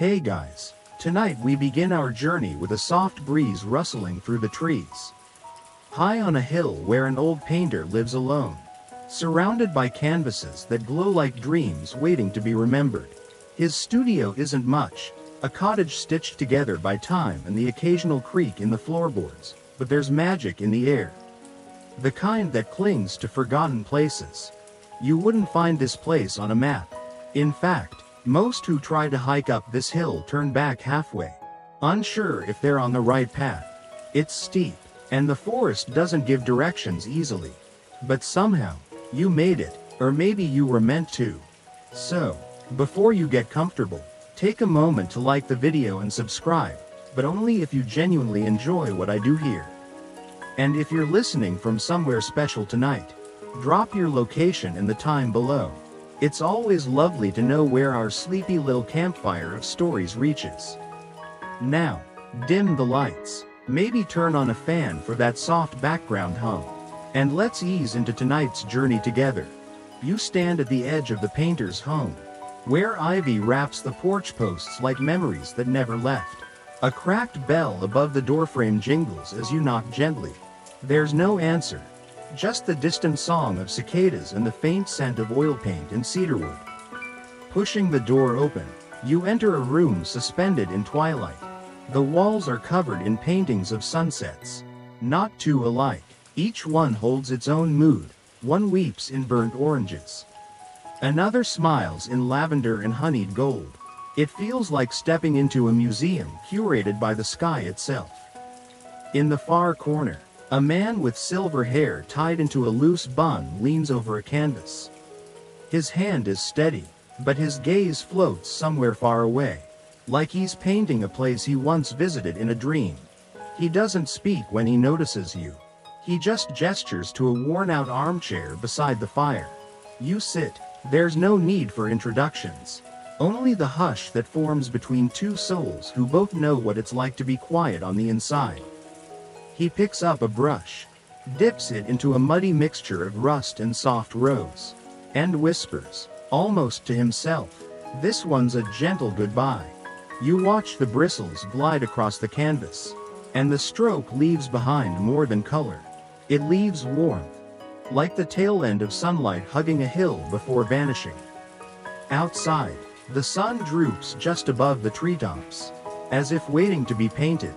Hey guys, tonight we begin our journey with a soft breeze rustling through the trees. High on a hill where an old painter lives alone, surrounded by canvases that glow like dreams waiting to be remembered. His studio isn't much, a cottage stitched together by time and the occasional creak in the floorboards, but there's magic in the air. The kind that clings to forgotten places. You wouldn't find this place on a map. In fact, most who try to hike up this hill turn back halfway, unsure if they're on the right path. It's steep, and the forest doesn't give directions easily. But somehow, you made it, or maybe you were meant to. So, before you get comfortable, take a moment to like the video and subscribe, but only if you genuinely enjoy what I do here. And if you're listening from somewhere special tonight, drop your location and the time below. It's always lovely to know where our sleepy little campfire of stories reaches. Now, dim the lights, maybe turn on a fan for that soft background hum, and let's ease into tonight's journey together. You stand at the edge of the painter's home, where ivy wraps the porch posts like memories that never left. A cracked bell above the doorframe jingles as you knock gently. There's no answer. Just the distant song of cicadas and the faint scent of oil paint and cedarwood. Pushing the door open, you enter a room suspended in twilight. The walls are covered in paintings of sunsets. Not two alike. Each one holds its own mood. One weeps in burnt oranges. Another smiles in lavender and honeyed gold. It feels like stepping into a museum curated by the sky itself. In the far corner, a man with silver hair tied into a loose bun leans over a canvas. His hand is steady, but his gaze floats somewhere far away, like he's painting a place he once visited in a dream. He doesn't speak when he notices you. He just gestures to a worn-out armchair beside the fire. You sit. There's no need for introductions. Only the hush that forms between two souls who both know what it's like to be quiet on the inside. He picks up a brush, dips it into a muddy mixture of rust and soft rose, and whispers, almost to himself, "This one's a gentle goodbye." You watch the bristles glide across the canvas, and the stroke leaves behind more than color. It leaves warmth, like the tail end of sunlight hugging a hill before vanishing. Outside, the sun droops just above the treetops, as if waiting to be painted.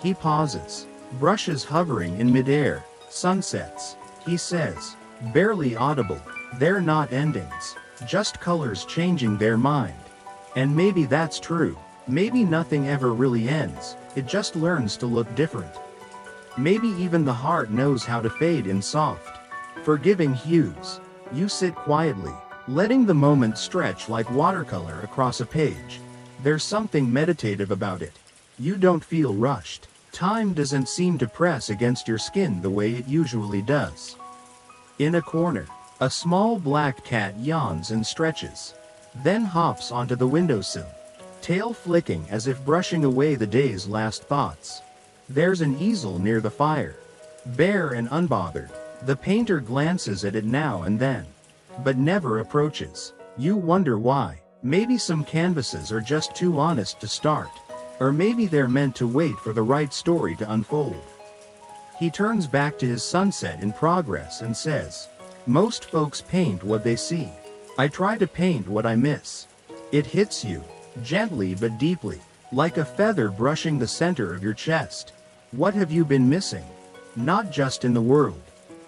He pauses. Brushes hovering in midair. Sunsets, he says, barely audible. They're not endings, just colors changing their mind. And maybe that's true. Maybe nothing ever really ends, it just learns to look different. Maybe even the heart knows how to fade in soft, forgiving hues. You sit quietly, letting the moment stretch like watercolor across a page. There's something meditative about it. You don't feel rushed. Time doesn't seem to press against your skin the way it usually does. In a corner, a small black cat yawns and stretches, then hops onto the windowsill, tail flicking as if brushing away the day's last thoughts. There's an easel near the fire, bare and unbothered. The painter glances at it now and then, but never approaches. You wonder why. Maybe some canvases are just too honest to start. Or maybe they're meant to wait for the right story to unfold. He turns back to his sunset in progress and says, "Most folks paint what they see. I try to paint what I miss." It hits you, gently but deeply, like a feather brushing the center of your chest. What have you been missing? Not just in the world,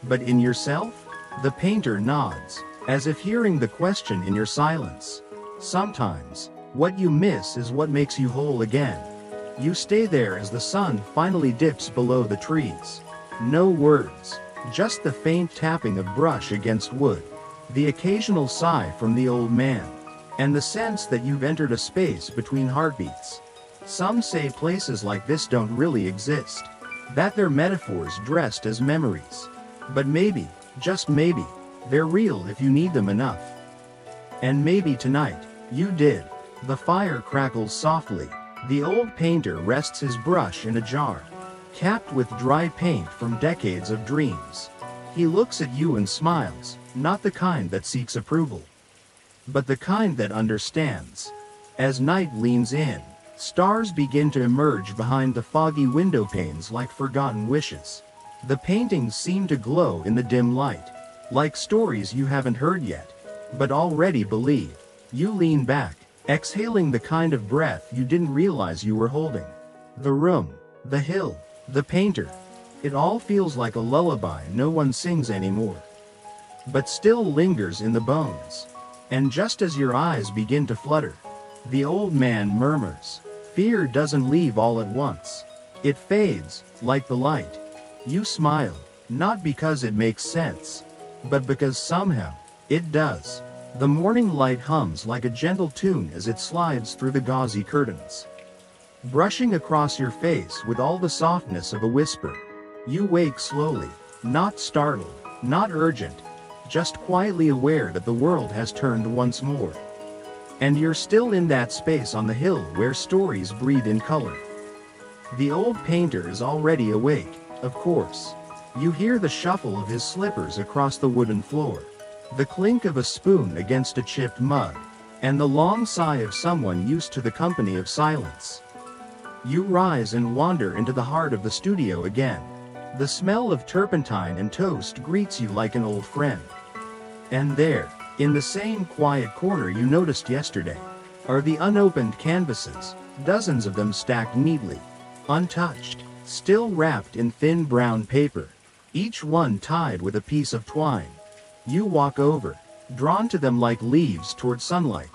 but in yourself? The painter nods, as if hearing the question in your silence. Sometimes, what you miss is what makes you whole again. You stay there as the sun finally dips below the trees. No words, just the faint tapping of brush against wood, the occasional sigh from the old man, and the sense that you've entered a space between heartbeats. Some say places like this don't really exist, that they're metaphors dressed as memories. But maybe, just maybe, they're real if you need them enough. And maybe tonight, you did. The fire crackles softly. The old painter rests his brush in a jar, capped with dry paint from decades of dreams. He looks at you and smiles, not the kind that seeks approval, but the kind that understands. As night leans in, stars begin to emerge behind the foggy window panes like forgotten wishes. The paintings seem to glow in the dim light, like stories you haven't heard yet, but already believe. You lean back, exhaling the kind of breath you didn't realize you were holding. The room, the hill, the painter. It all feels like a lullaby no one sings anymore, but still lingers in the bones. And just as your eyes begin to flutter, the old man murmurs. Fear doesn't leave all at once. It fades, like the light. You smile, not because it makes sense, but because somehow, it does. The morning light hums like a gentle tune as it slides through the gauzy curtains, brushing across your face with all the softness of a whisper. You wake slowly, not startled, not urgent, just quietly aware that the world has turned once more. And you're still in that space on the hill where stories breathe in color. The old painter is already awake, of course. You hear the shuffle of his slippers across the wooden floor, the clink of a spoon against a chipped mug, and the long sigh of someone used to the company of silence. You rise and wander into the heart of the studio again. The smell of turpentine and toast greets you like an old friend. And there, in the same quiet corner you noticed yesterday, are the unopened canvases, dozens of them stacked neatly, untouched, still wrapped in thin brown paper, each one tied with a piece of twine. You walk over, drawn to them like leaves toward sunlight.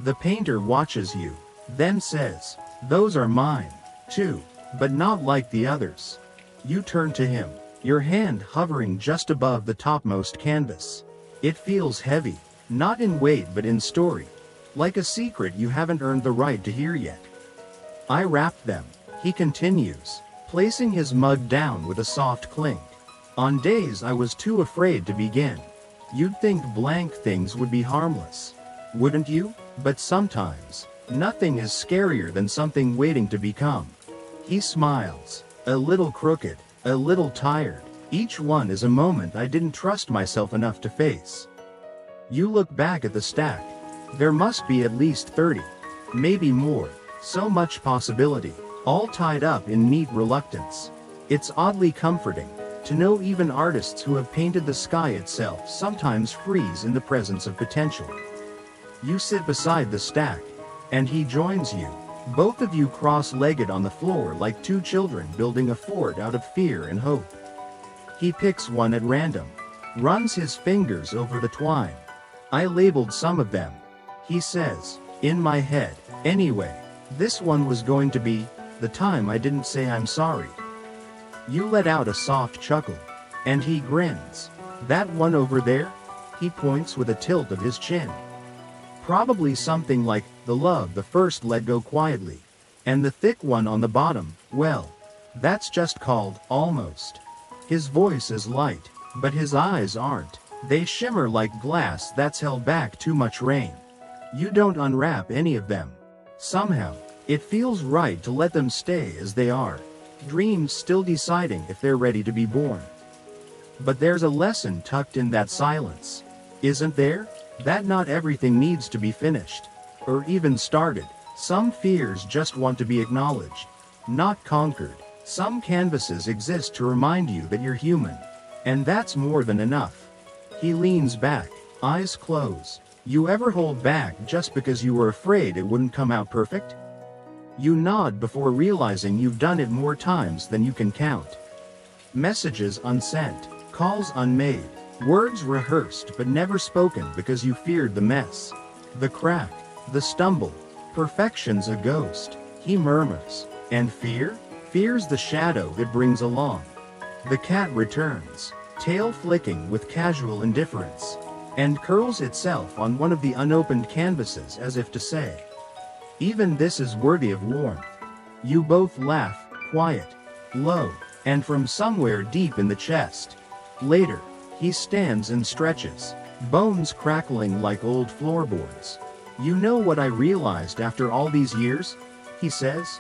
The painter watches you, then says, "Those are mine, too, but not like the others." You turn to him, your hand hovering just above the topmost canvas. It feels heavy, not in weight but in story, like a secret you haven't earned the right to hear yet. "I wrapped them," he continues, placing his mug down with a soft clink. "On days I was too afraid to begin. You'd think blank things would be harmless, wouldn't you? But sometimes, nothing is scarier than something waiting to become." He smiles, a little crooked, a little tired. "Each one is a moment I didn't trust myself enough to face." You look back at the stack. There must be at least 30, maybe more, so much possibility, all tied up in neat reluctance. It's oddly comforting to know even artists who have painted the sky itself sometimes freeze in the presence of potential. You sit beside the stack, and he joins you. Both of you cross-legged on the floor like two children building a fort out of fear and hope. He picks one at random, runs his fingers over the twine. "I labeled some of them," he says, "in my head. Anyway, this one was going to be the time I didn't say I'm sorry." You let out a soft chuckle, and he grins. "That one over there?" He points with a tilt of his chin. "Probably something like, the love the first let go quietly. And the thick one on the bottom, well, that's just called, almost." His voice is light, but his eyes aren't. They shimmer like glass that's held back too much rain. You don't unwrap any of them. Somehow, it feels right to let them stay as they are. Dreams still deciding if they're ready to be born. But there's a lesson tucked in that silence, isn't there? That not everything needs to be finished, or even started. Some fears just want to be acknowledged, not conquered. Some canvases exist to remind you that you're human, and that's more than enough. He leans back, eyes closed. You ever hold back just because you were afraid it wouldn't come out perfect? You nod before realizing you've done it more times than you can count. Messages unsent, calls unmade, words rehearsed but never spoken because you feared the mess, the crack, the stumble. Perfection's a ghost, he murmurs. And fear? Fear's the shadow it brings along. The cat returns, tail flicking with casual indifference, and curls itself on one of the unopened canvases as if to say, "Even this is worthy of warmth." You both laugh, quiet, low, and from somewhere deep in the chest. Later, he stands and stretches, bones crackling like old floorboards. "You know what I realized after all these years?" he says,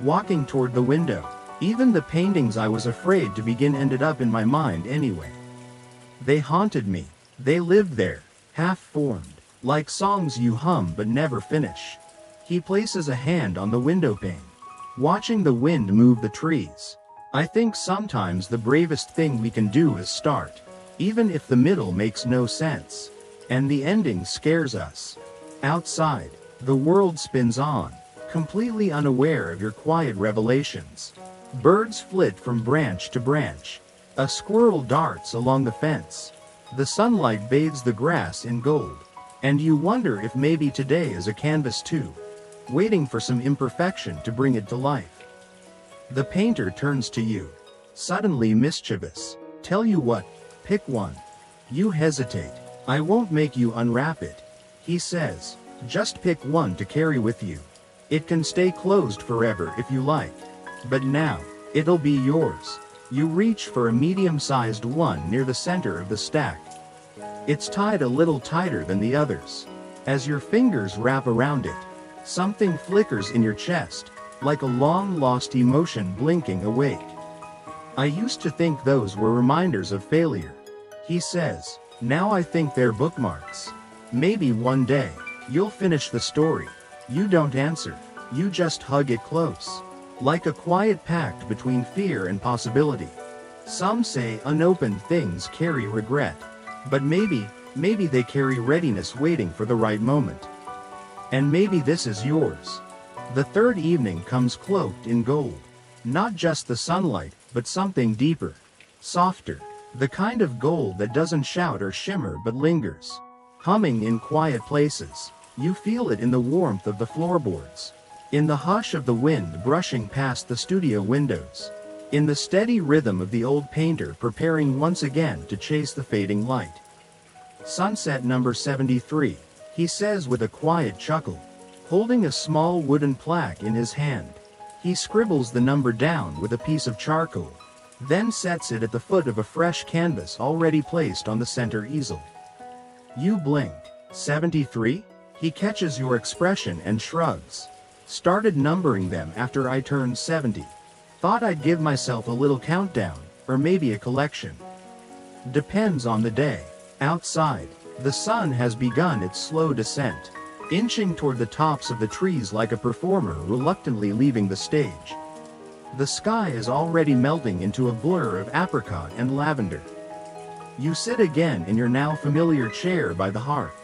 walking toward the window. "Even the paintings I was afraid to begin ended up in my mind anyway. They haunted me. They lived there, half-formed, like songs you hum but never finish. He places a hand on the window pane, watching the wind move the trees. I think sometimes the bravest thing we can do is start, even if the middle makes no sense, and the ending scares us. Outside, the world spins on, completely unaware of your quiet revelations. Birds flit from branch to branch. A squirrel darts along the fence. The sunlight bathes the grass in gold, and you wonder if maybe today is a canvas too, waiting for some imperfection to bring it to life. The painter turns to you, suddenly mischievous. Tell you what, pick one. You hesitate. I won't make you unwrap it, he says. Just pick one to carry with you. It can stay closed forever if you like. But now, it'll be yours. You reach for a medium-sized one near the center of the stack. It's tied a little tighter than the others. As your fingers wrap around it, something flickers in your chest, like a long-lost emotion blinking awake. I used to think those were reminders of failure, he says. Now I think they're bookmarks. Maybe one day, you'll finish the story. You don't answer. You just hug it close, like a quiet pact between fear and possibility. Some say unopened things carry regret, but maybe they carry readiness waiting for the right moment. And maybe this is yours. The third evening comes cloaked in gold. Not just the sunlight, but something deeper, softer, the kind of gold that doesn't shout or shimmer but lingers, humming in quiet places. You feel it in the warmth of the floorboards, in the hush of the wind brushing past the studio windows, in the steady rhythm of the old painter preparing once again to chase the fading light. Sunset number 73, he says with a quiet chuckle, holding a small wooden plaque in his hand. He scribbles the number down with a piece of charcoal, then sets it at the foot of a fresh canvas already placed on the center easel. You blink. 73? He catches your expression and shrugs. Started numbering them after I turned 70. Thought I'd give myself a little countdown, or maybe a collection. Depends on the day. Outside, the sun has begun its slow descent, inching toward the tops of the trees like a performer reluctantly leaving the stage. The sky is already melting into a blur of apricot and lavender. You sit again in your now familiar chair by the hearth.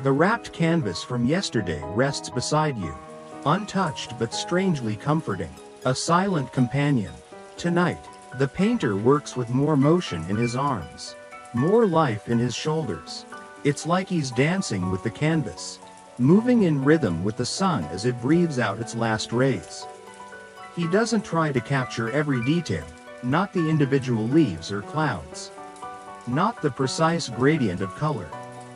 The wrapped canvas from yesterday rests beside you, untouched but strangely comforting, a silent companion. Tonight, the painter works with more motion in his arms, more life in his shoulders. It's like he's dancing with the canvas, moving in rhythm with the sun as it breathes out its last rays. He doesn't try to capture every detail, not the individual leaves or clouds, not the precise gradient of color.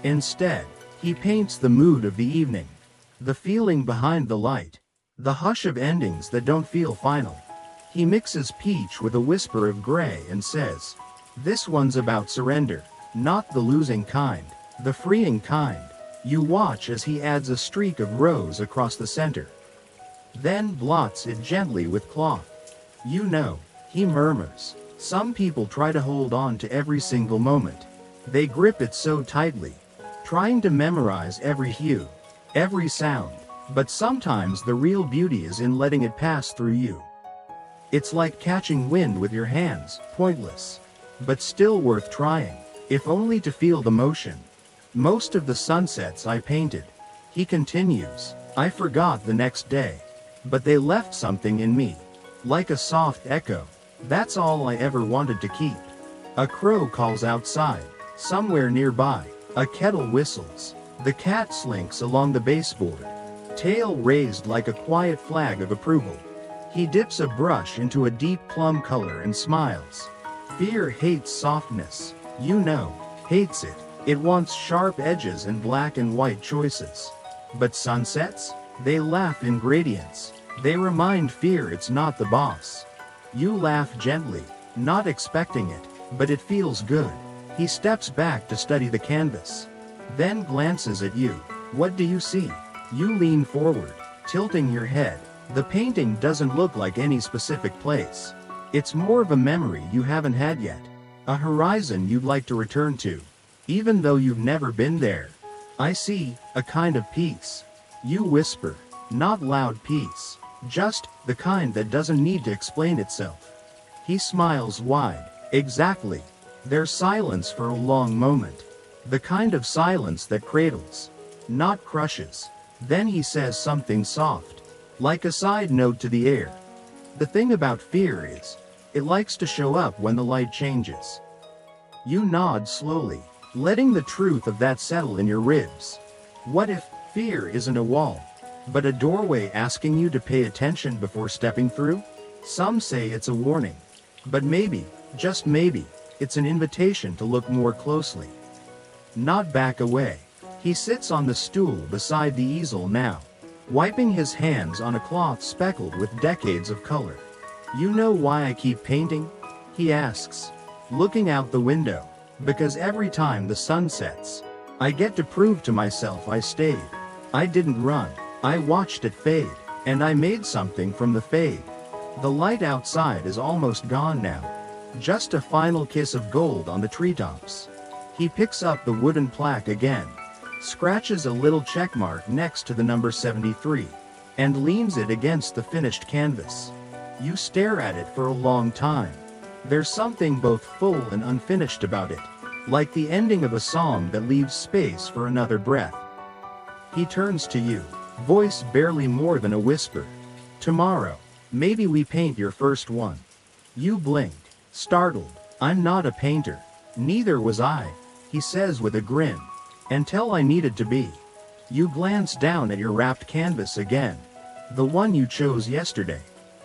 Instead, he paints the mood of the evening, the feeling behind the light, the hush of endings that don't feel final. He mixes peach with a whisper of gray and says, "This one's about surrender, not the losing kind, the freeing kind." You watch as he adds a streak of rose across the center, then blots it gently with cloth. You know, he murmurs, some people try to hold on to every single moment. They grip it so tightly, trying to memorize every hue, every sound, but sometimes the real beauty is in letting it pass through you. It's like catching wind with your hands, pointless, but still worth trying, if only to feel the motion. Most of the sunsets I painted, he continues, I forgot the next day, but they left something in me, like a soft echo. That's all I ever wanted to keep. A crow calls outside, somewhere nearby. A kettle whistles. The cat slinks along the baseboard, tail raised like a quiet flag of approval. He dips a brush into a deep plum color and smiles. Fear hates softness. You know, hates it. It wants sharp edges and black and white choices. But sunsets? They laugh in gradients. They remind fear it's not the boss. You laugh gently, not expecting it, but it feels good. He steps back to study the canvas, then glances at you. What do you see? You lean forward, tilting your head. The painting doesn't look like any specific place. It's more of a memory you haven't had yet, a horizon you'd like to return to, even though you've never been there. I see, a kind of peace. You whisper, Not loud peace. Just the kind that doesn't need to explain itself. He smiles wide. Exactly. There's silence for a long moment. The kind of silence that cradles, not crushes. Then he says something soft, like a side note to the air. The thing about fear is, it likes to show up when the light changes. You nod slowly, letting the truth of that settle in your ribs. What if fear isn't a wall, but a doorway asking you to pay attention before stepping through? Some say it's a warning, but maybe, just maybe, it's an invitation to look more closely. Not back away. He sits on the stool beside the easel now, wiping his hands on a cloth speckled with decades of color. You know why I keep painting? He asks, looking out the window. Because every time the sun sets, I get to prove to myself I stayed. I didn't run. I watched it fade, and I made something from the fade. The light outside is almost gone now. Just a final kiss of gold on the treetops. He picks up the wooden plaque again, scratches a little checkmark next to the number 73, and leans it against the finished canvas. You stare at it for a long time. There's something both full and unfinished about it, like the ending of a song that leaves space for another breath. He turns to you, voice barely more than a whisper. Tomorrow, maybe we paint your first one. You blink, startled. I'm not a painter. Neither was I, he says with a grin. Until I needed to be. You glance down at your wrapped canvas again. The one you chose yesterday.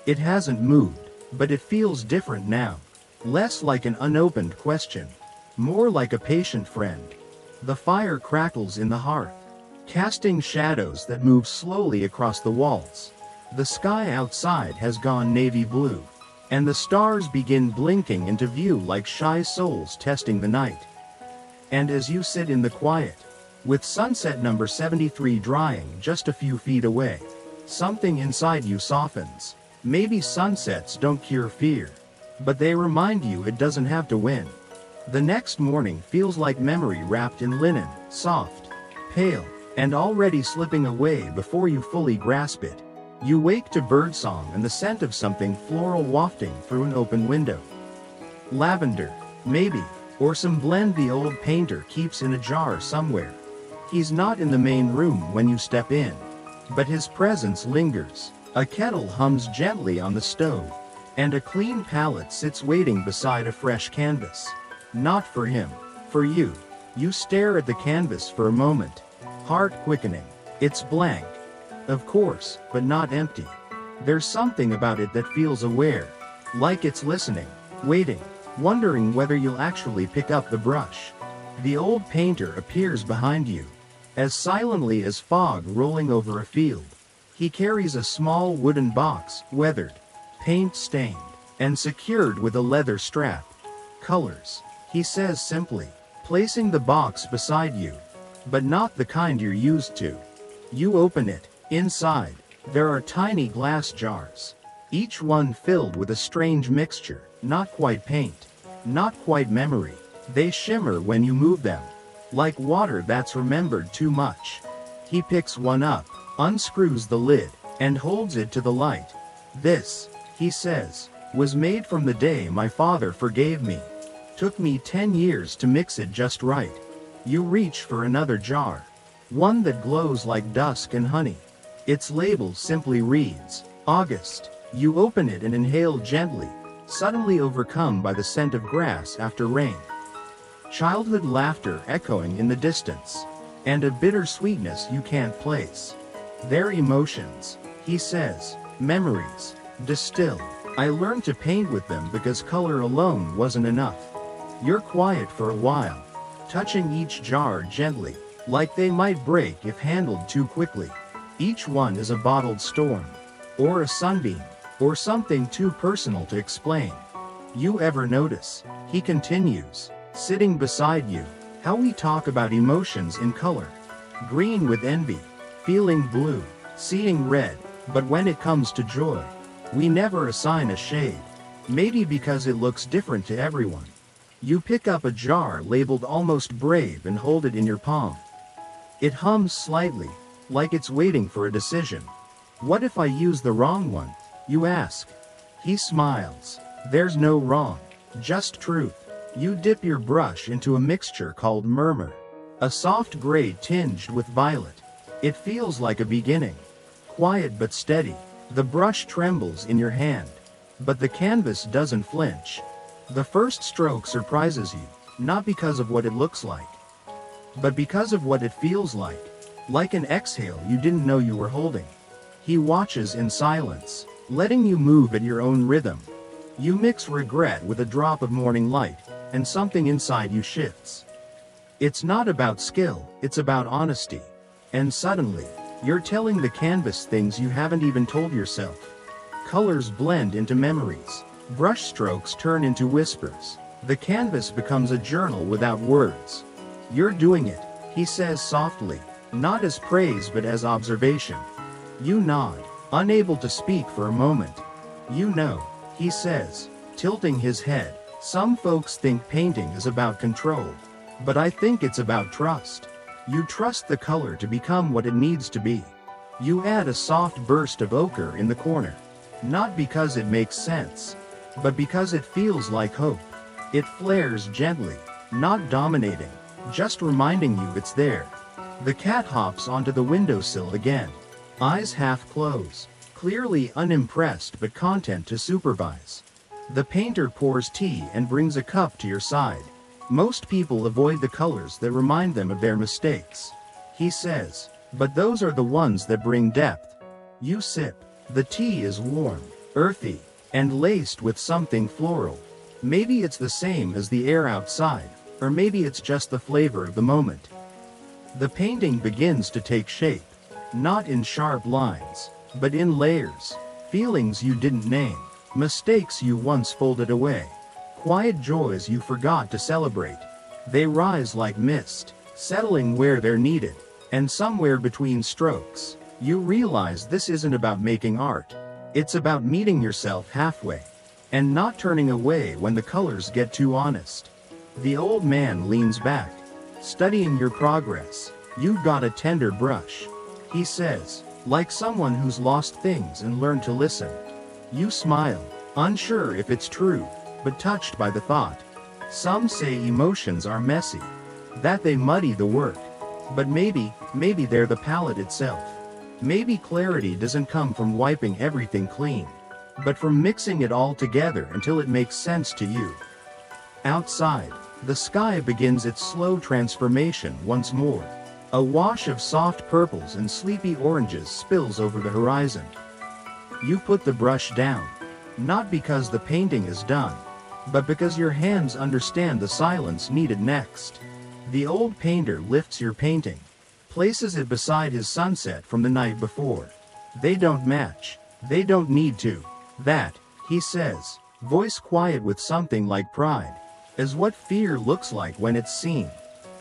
It hasn't moved, but it feels different now. Less like an unopened question. More like a patient friend. The fire crackles in the hearth, casting shadows that move slowly across the walls. The sky outside has gone navy blue, and the stars begin blinking into view like shy souls testing the night. And as you sit in the quiet, with sunset number 73 drying just a few feet away, something inside you softens. Maybe sunsets don't cure fear, but they remind you it doesn't have to win. The next morning feels like memory wrapped in linen, soft, pale, and already slipping away before you fully grasp it. You wake to birdsong and the scent of something floral wafting through an open window. Lavender, maybe, or some blend the old painter keeps in a jar somewhere. He's not in the main room when you step in, but his presence lingers. A kettle hums gently on the stove, and a clean palette sits waiting beside a fresh canvas. Not for him, for you. You stare at the canvas for a moment, heart quickening. It's blank, of course, but not empty. There's something about it that feels aware, like it's listening, waiting, wondering whether you'll actually pick up the brush. The old painter appears behind you, as silently as fog rolling over a field. He carries a small wooden box, weathered, paint-stained, and secured with a leather strap. Colors, he says simply, placing the box beside you, but not the kind you're used to. You open it. Inside, there are tiny glass jars, each one filled with a strange mixture, not quite paint, not quite memory. They shimmer when you move them, like water that's remembered too much. He picks one up, unscrews the lid, and holds it to the light. This, he says, was made from the day my father forgave me. Took me 10 years to mix it just right. You reach for another jar, one that glows like dusk and honey. Its label simply reads, August. You open it and inhale gently, suddenly overcome by the scent of grass after rain. Childhood laughter echoing in the distance, and a bitter sweetness you can't place. They're emotions, he says, memories, distilled. I learned to paint with them because color alone wasn't enough. You're quiet for a while, touching each jar gently, like they might break if handled too quickly. Each one is a bottled storm, or a sunbeam, or something too personal to explain. You ever notice, he continues, sitting beside you, how we talk about emotions in color? Green with envy, feeling blue, seeing red, but when it comes to joy, we never assign a shade. Maybe because it looks different to everyone. You pick up a jar labeled almost brave and hold it in your palm. It hums slightly, like it's waiting for a decision. What if I use the wrong one? You ask. He smiles. There's no wrong, just truth. You dip your brush into a mixture called murmur, a soft gray tinged with violet. It feels like a beginning. Quiet but steady. The brush trembles in your hand, but the canvas doesn't flinch. The first stroke surprises you, not because of what it looks like, but because of what it feels like an exhale you didn't know you were holding. He watches in silence, letting you move at your own rhythm. You mix regret with a drop of morning light, and something inside you shifts. It's not about skill, it's about honesty. And suddenly, you're telling the canvas things you haven't even told yourself. Colors blend into memories. Brush strokes turn into whispers. The canvas becomes a journal without words. You're doing it, he says softly, not as praise but as observation. You nod, unable to speak for a moment. You know, he says, tilting his head, some folks think painting is about control, but I think it's about trust. You trust the color to become what it needs to be. You add a soft burst of ochre in the corner, not because it makes sense, but because it feels like hope. It flares gently, not dominating, just reminding you it's there. The cat hops onto the windowsill again, eyes half closed, clearly unimpressed but content to supervise. The painter pours tea and brings a cup to your side. Most people avoid the colors that remind them of their mistakes, he says, but those are the ones that bring depth. You sip. The tea is warm, earthy, and laced with something floral. Maybe it's the same as the air outside, or maybe it's just the flavor of the moment. The painting begins to take shape, not in sharp lines, but in layers, feelings you didn't name, mistakes you once folded away, quiet joys you forgot to celebrate. They rise like mist, settling where they're needed, and somewhere between strokes, you realize this isn't about making art. It's about meeting yourself halfway, and not turning away when the colors get too honest. The old man leans back, studying your progress. You've got a tender brush, he says, like someone who's lost things and learned to listen. You smile, unsure if it's true, but touched by the thought. Some say emotions are messy, that they muddy the work. But maybe they're the palette itself. Maybe clarity doesn't come from wiping everything clean, but from mixing it all together until it makes sense to you. Outside, the sky begins its slow transformation once more. A wash of soft purples and sleepy oranges spills over the horizon. You put the brush down, not because the painting is done, but because your hands understand the silence needed next. The old painter lifts your painting, places it beside his sunset from the night before. They don't match. They don't need to. That, he says, voice quiet with something like pride, is what fear looks like when it's seen.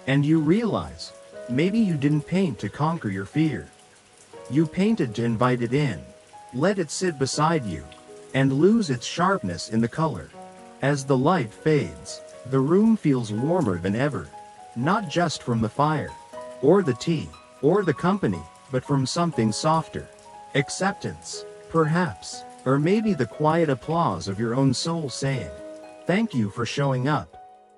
And you realize, maybe you didn't paint to conquer your fear. You painted to invite it in, let it sit beside you, and lose its sharpness in the color. As the light fades, the room feels warmer than ever, not just from the fire, or the tea, or the company, but from something softer. Acceptance, perhaps, or maybe the quiet applause of your own soul saying, "Thank you for showing up."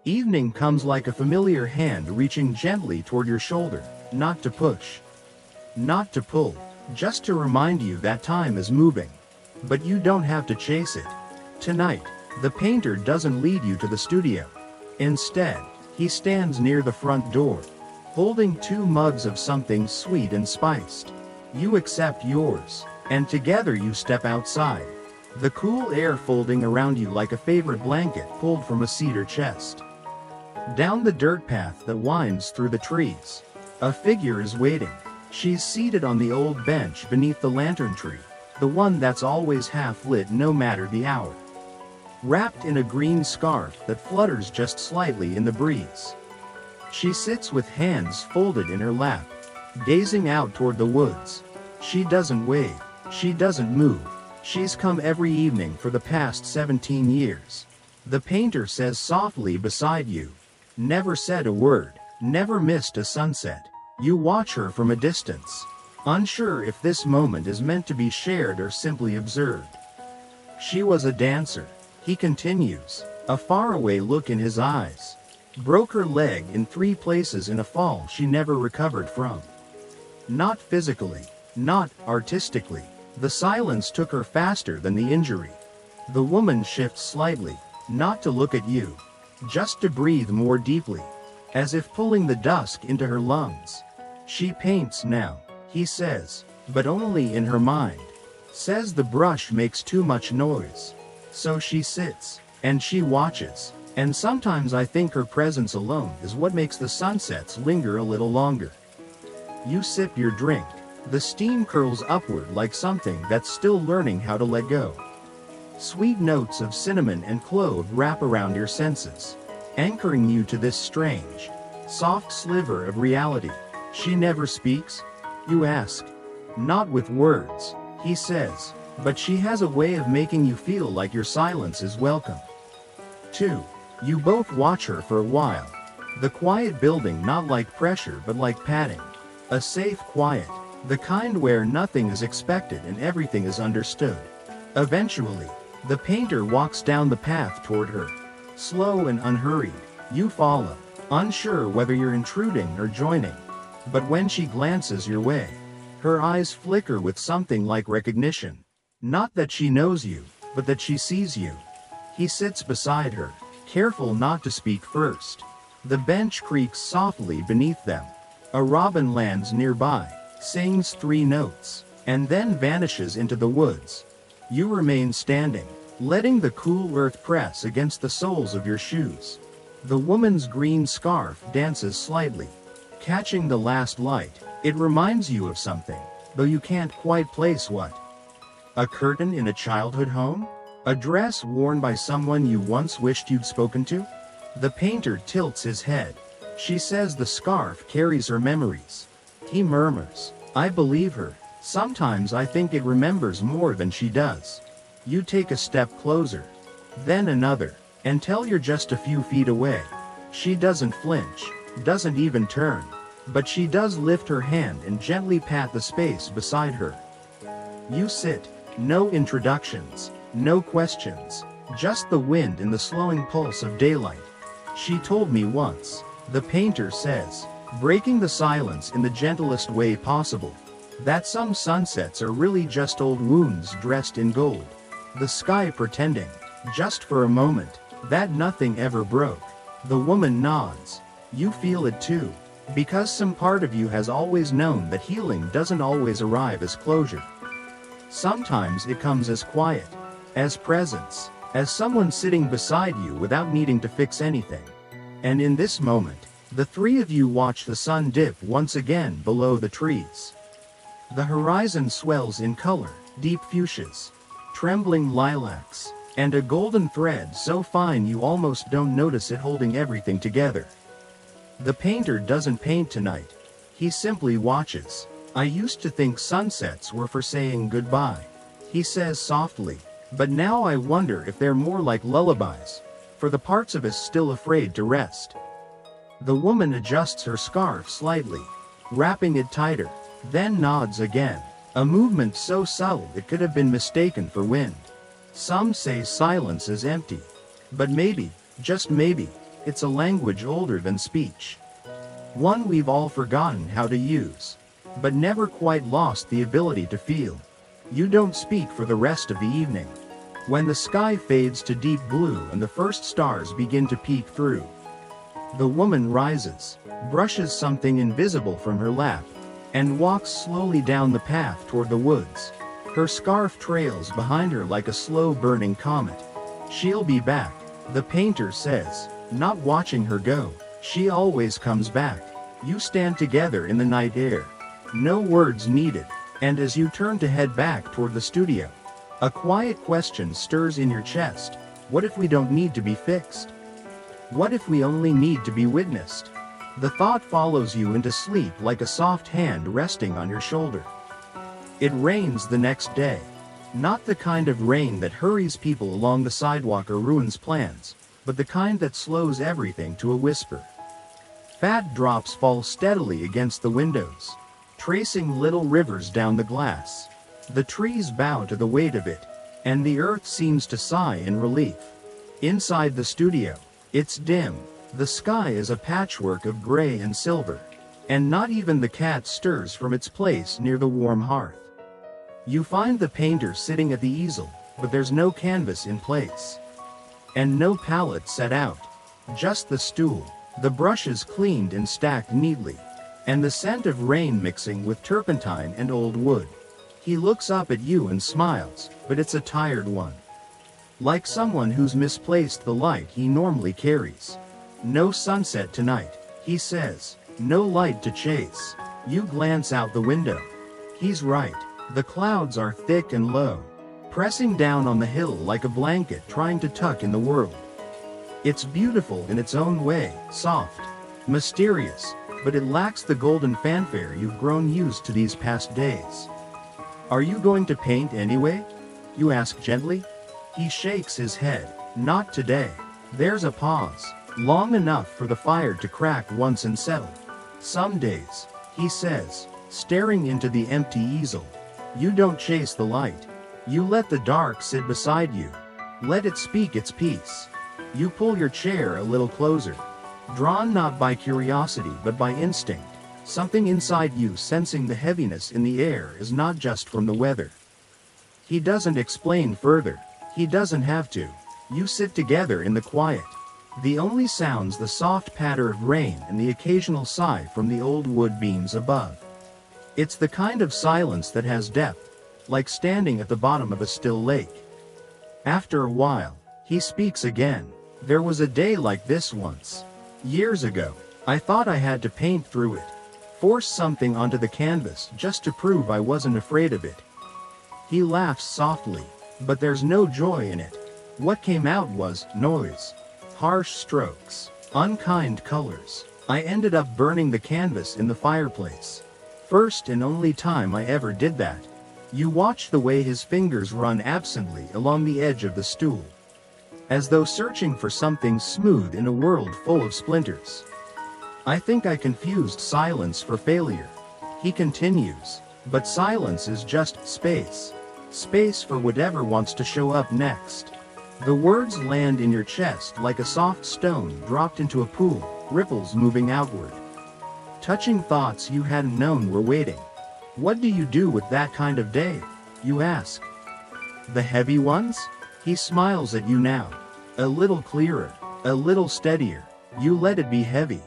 Evening comes like a familiar hand reaching gently toward your shoulder, not to push, not to pull, just to remind you that time is moving. But you don't have to chase it. Tonight, the painter doesn't lead you to the studio. Instead, he stands near the front door, holding 2 mugs of something sweet and spiced. You accept yours, and together you step outside, the cool air folding around you like a favorite blanket pulled from a cedar chest. Down the dirt path that winds through the trees, a figure is waiting. She's seated on the old bench beneath the lantern tree, the one that's always half lit no matter the hour. Wrapped in a green scarf that flutters just slightly in the breeze. She sits with hands folded in her lap, gazing out toward the woods. She doesn't wave, she doesn't move. She's come every evening for the past 17 years. The painter says softly beside you, never said a word, never missed a sunset. You watch her from a distance, unsure if this moment is meant to be shared or simply observed. She was a dancer, he continues, a faraway look in his eyes. Broke her leg in 3 places in a fall she never recovered from. Not physically, not artistically. The silence took her faster than the injury. The woman shifts slightly, not to look at you, just to breathe more deeply, as if pulling the dusk into her lungs. She paints now, he says, but only in her mind. Says the brush makes too much noise. So she sits, and she watches, and sometimes I think her presence alone is what makes the sunsets linger a little longer. You sip your drink. The steam curls upward like something that's still learning how to let go. Sweet notes of cinnamon and clove wrap around your senses, anchoring you to this strange, soft sliver of reality. She never speaks? You ask. Not with words, he says, but she has a way of making you feel like your silence is welcome. 2. You both watch her for a while. The quiet building, not like pressure but like padding. A safe quiet, the kind where nothing is expected and everything is understood. Eventually, the painter walks down the path toward her. Slow and unhurried, you follow, unsure whether you're intruding or joining. But when she glances your way, her eyes flicker with something like recognition. Not that she knows you, but that she sees you. He sits beside her, careful not to speak first. The bench creaks softly beneath them. A robin lands nearby, sings 3 notes, and then vanishes into the woods. You remain standing, letting the cool earth press against the soles of your shoes. The woman's green scarf dances slightly, catching the last light. It reminds you of something, though you can't quite place what. A curtain in a childhood home? A dress worn by someone you once wished you'd spoken to? The painter tilts his head. She says the scarf carries her memories. He murmurs, I believe her. Sometimes I think it remembers more than she does. You take a step closer, then another, until you're just a few feet away. She doesn't flinch, doesn't even turn, but she does lift her hand and gently pat the space beside her. You sit, no introductions, no questions, just the wind and the slowing pulse of daylight. She told me once, the painter says, breaking the silence in the gentlest way possible, that some sunsets are really just old wounds dressed in gold. The sky pretending, just for a moment, that nothing ever broke. The woman nods. You feel it too, because some part of you has always known that healing doesn't always arrive as closure. Sometimes it comes as quiet, as presence, as someone sitting beside you without needing to fix anything. And in this moment, the 3 of you watch the sun dip once again below the trees. The horizon swells in color, deep fuchsias, trembling lilacs, and a golden thread so fine you almost don't notice it holding everything together. The painter doesn't paint tonight. He simply watches. I used to think sunsets were for saying goodbye, he says softly, but now I wonder if they're more like lullabies, for the parts of us still afraid to rest. The woman adjusts her scarf slightly, wrapping it tighter, then nods again, a movement so subtle it could have been mistaken for wind. Some say silence is empty, but maybe, just maybe, it's a language older than speech. One we've all forgotten how to use, but never quite lost the ability to feel. You don't speak for the rest of the evening. When the sky fades to deep blue and the first stars begin to peek through, the woman rises, brushes something invisible from her lap, and walks slowly down the path toward the woods. Her scarf trails behind her like a slow-burning comet. She'll be back, the painter says, not watching her go. She always comes back. You stand together in the night air. No words needed, and as you turn to head back toward the studio, a quiet question stirs in your chest. What if we don't need to be fixed? What if we only need to be witnessed? The thought follows you into sleep like a soft hand resting on your shoulder. It rains the next day. Not the kind of rain that hurries people along the sidewalk or ruins plans, but the kind that slows everything to a whisper. Fat drops fall steadily against the windows. tracing little rivers down the glass. The trees bow to the weight of it, and the earth seems to sigh in relief. Inside the studio, it's dim. The sky is a patchwork of gray and silver, and not even the cat stirs from its place near the warm hearth. You find the painter sitting at the easel, but there's no canvas in place. And no palette set out. Just the stool, the brushes cleaned and stacked neatly, and the scent of rain mixing with turpentine and old wood. He looks up at you and smiles, but it's a tired one. Like someone who's misplaced the light he normally carries. No sunset tonight, he says. No light to chase. You glance out the window. He's right. The clouds are thick and low, pressing down on the hill like a blanket trying to tuck in the world. It's beautiful in its own way, soft, mysterious, but it lacks the golden fanfare you've grown used to these past days. Are you going to paint anyway? You ask gently. He shakes his head. Not today. There's a pause, long enough for the fire to crack once and settle. Some days, he says, staring into the empty easel, you don't chase the light. You let the dark sit beside you. Let it speak its piece. You pull your chair a little closer, drawn not by curiosity but by instinct. Something inside you sensing the heaviness in the air is not just from the weather. He doesn't explain further. He doesn't have to. You sit together in the quiet. The only sounds the soft patter of rain and the occasional sigh from the old wood beams above. It's the kind of silence that has depth, like standing at the bottom of a still lake. After a while, he speaks again. There was a day like this once. Years ago, I thought I had to paint through it. Force something onto the canvas just to prove I wasn't afraid of it. He laughs softly, but there's no joy in it. What came out was noise. Harsh strokes, unkind colors. I ended up burning the canvas in the fireplace. First and only time I ever did that. You watch the way his fingers run absently along the edge of the stool, as though searching for something smooth in a world full of splinters. I think I confused silence for failure. He continues, but silence is just space. Space for whatever wants to show up next. The words land in your chest like a soft stone dropped into a pool, ripples moving outward, touching thoughts you hadn't known were waiting. What do you do with that kind of day? You ask. The heavy ones? He smiles at you now. A little clearer, a little steadier. You let it be heavy.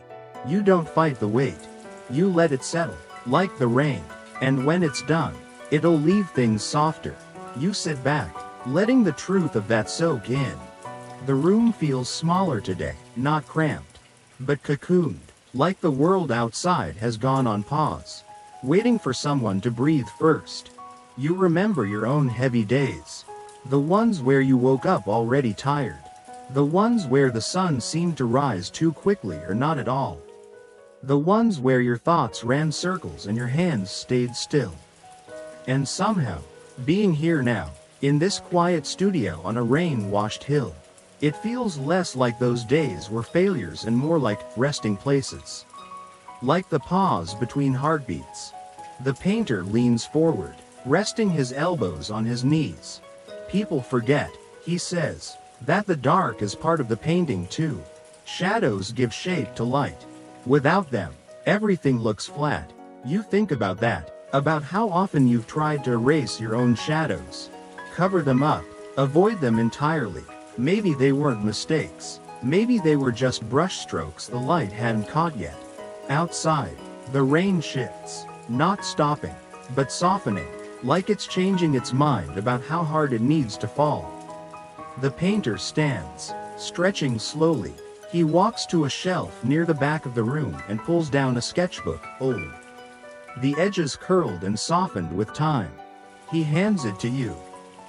You don't fight the weight. You let it settle, like the rain. And when it's done, it'll leave things softer. You sit back, letting the truth of that soak in. The room feels smaller today, not cramped, but cocooned, like the world outside has gone on pause, waiting for someone to breathe first. You remember your own heavy days. The ones where you woke up already tired. The ones where the sun seemed to rise too quickly or not at all. The ones where your thoughts ran circles and your hands stayed still. And somehow, being here now, in this quiet studio on a rain-washed hill, it feels less like those days were failures and more like resting places. Like the pause between heartbeats. The painter leans forward, resting his elbows on his knees. People forget, he says, that the dark is part of the painting too. Shadows give shape to light. Without them, everything looks flat. You think about that, about how often you've tried to erase your own shadows. Cover them up, avoid them entirely. Maybe they weren't mistakes. Maybe they were just brushstrokes the light hadn't caught yet. Outside, the rain shifts, not stopping, but softening, like it's changing its mind about how hard it needs to fall. The painter stands, stretching slowly. He walks to a shelf near the back of the room and pulls down a sketchbook, old. The edges curled and softened with time. He hands it to you.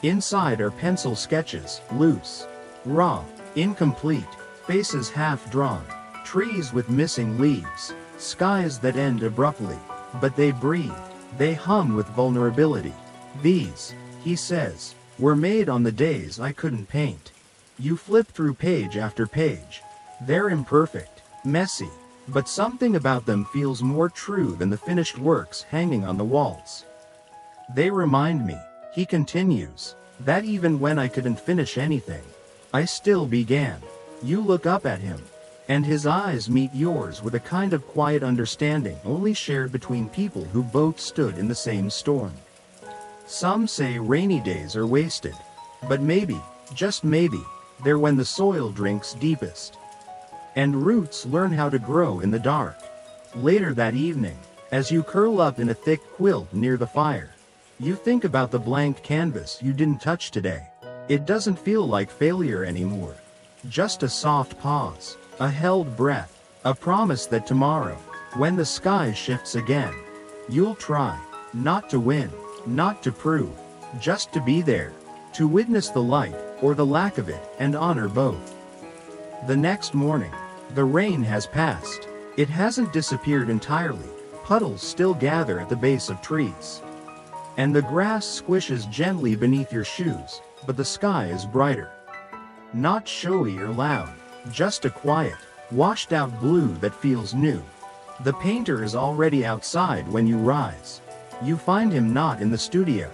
Inside are pencil sketches, loose, raw, incomplete, faces half drawn, trees with missing leaves, skies that end abruptly, but they breathe, they hum with vulnerability. These, he says, were made on the days I couldn't paint. You flip through page after page. They're imperfect, messy, but something about them feels more true than the finished works hanging on the walls. They remind me, he continues, that even when I couldn't finish anything, I still began. You look up at him, and his eyes meet yours with a kind of quiet understanding only shared between people who both stood in the same storm. Some say rainy days are wasted, but maybe, just maybe, they're when the soil drinks deepest, and roots learn how to grow in the dark. Later that evening, as you curl up in a thick quilt near the fire, you think about the blank canvas you didn't touch today. It doesn't feel like failure anymore. Just a soft pause, a held breath, a promise that tomorrow, when the sky shifts again, you'll try, not to win, not to prove, just to be there, to witness the light, or the lack of it, and honor both. The next morning, the rain has passed. It hasn't disappeared entirely. Puddles still gather at the base of trees, and the grass squishes gently beneath your shoes, but the sky is brighter. Not showy or loud, just a quiet, washed out blue that feels new. The painter is already outside when you rise. You find him not in the studio,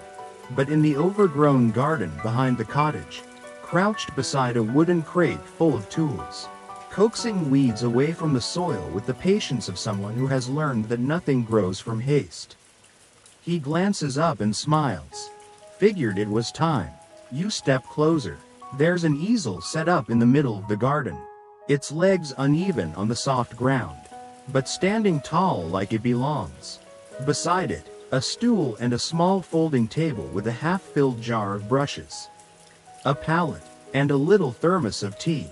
but in the overgrown garden behind the cottage, crouched beside a wooden crate full of tools, coaxing weeds away from the soil with the patience of someone who has learned that nothing grows from haste. He glances up and smiles. Figured it was time. You step closer. There's an easel set up in the middle of the garden, its legs uneven on the soft ground, but standing tall like it belongs. Beside it, a stool and a small folding table with a half-filled jar of brushes, a palette, and a little thermos of tea.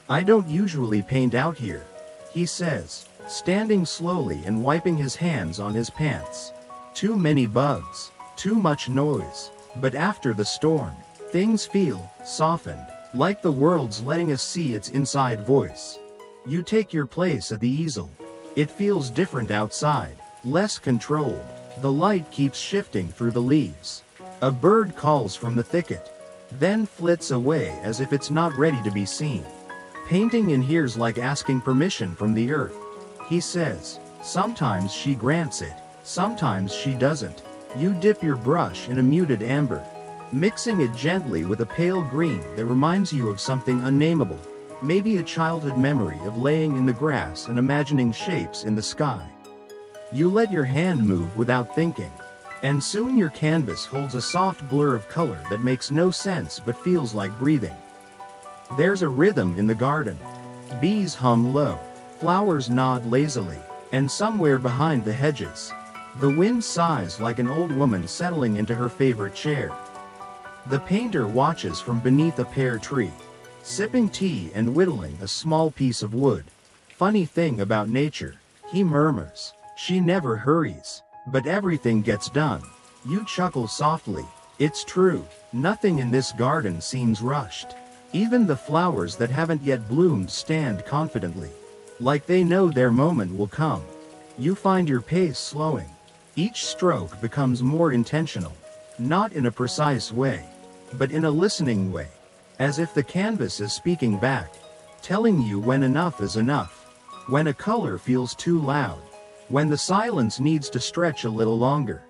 I don't usually paint out here, he says, standing slowly and wiping his hands on his pants. Too many bugs, too much noise, but after the storm, things feel softened, like the world's letting us see its inside voice. You take your place at the easel. It feels different outside, less controlled. The light keeps shifting through the leaves. A bird calls from the thicket, then flits away as if it's not ready to be seen. Painting in here's like asking permission from the earth, he says. Sometimes she grants it, sometimes she doesn't. You dip your brush in a muted amber, mixing it gently with a pale green that reminds you of something unnameable, maybe a childhood memory of laying in the grass and imagining shapes in the sky. You let your hand move without thinking, and soon your canvas holds a soft blur of color that makes no sense but feels like breathing. There's a rhythm in the garden. Bees hum low, flowers nod lazily, and somewhere behind the hedges, the wind sighs like an old woman settling into her favorite chair. The painter watches from beneath a pear tree, sipping tea and whittling a small piece of wood. Funny thing about nature, he murmurs. She never hurries, but everything gets done. You chuckle softly. It's true, nothing in this garden seems rushed. Even the flowers that haven't yet bloomed stand confidently, like they know their moment will come. You find your pace slowing. Each stroke becomes more intentional, not in a precise way, but in a listening way, as if the canvas is speaking back, telling you when enough is enough, when a color feels too loud, when the silence needs to stretch a little longer.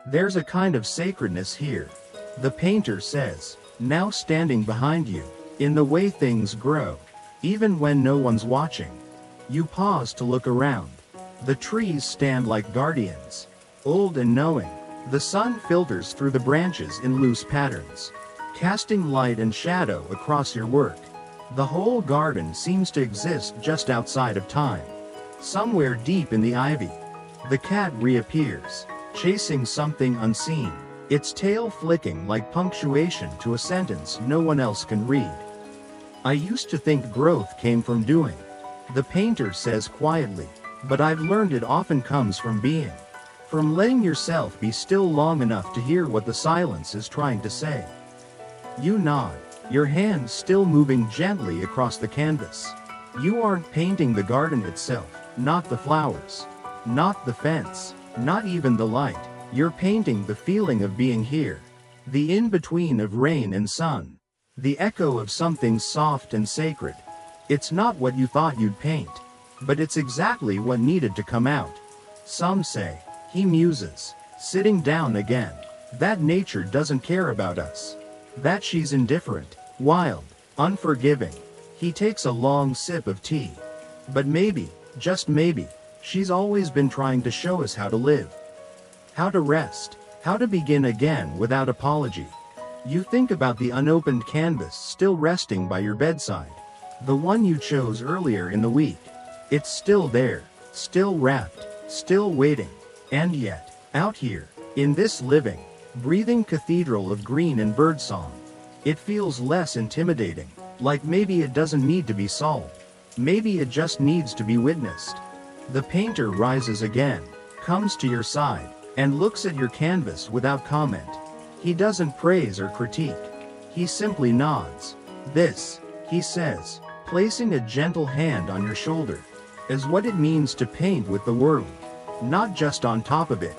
There's a kind of sacredness here, the painter says, now standing behind you, in the way things grow, even when no one's watching. You pause to look around. The trees stand like guardians, old and knowing. The sun filters through the branches in loose patterns, casting light and shadow across your work. The whole garden seems to exist just outside of time. Somewhere deep in the ivy, the cat reappears, chasing something unseen, its tail flicking like punctuation to a sentence no one else can read. I used to think growth came from doing, the painter says quietly, but I've learned it often comes from being. From letting yourself be still long enough to hear what the silence is trying to say. You nod, your hands still moving gently across the canvas. You aren't painting the garden itself, not the flowers, not the fence, not even the light. You're painting the feeling of being here, the in-between of rain and sun, the echo of something soft and sacred. It's not what you thought you'd paint, But it's exactly what needed to come out. Some say, he muses, sitting down again, that nature doesn't care about us. That she's indifferent, wild, unforgiving. He takes a long sip of tea. But maybe, just maybe, she's always been trying to show us how to live. How to rest, how to begin again without apology. You think about the unopened canvas still resting by your bedside. The one you chose earlier in the week. It's still there, still wrapped, still waiting. And yet, out here, in this living, breathing cathedral of green and birdsong, it feels less intimidating, like maybe it doesn't need to be solved. Maybe it just needs to be witnessed. The painter rises again, comes to your side, and looks at your canvas without comment. He doesn't praise or critique. He simply nods. This, he says, placing a gentle hand on your shoulder, is what it means to paint with the world, not just on top of it.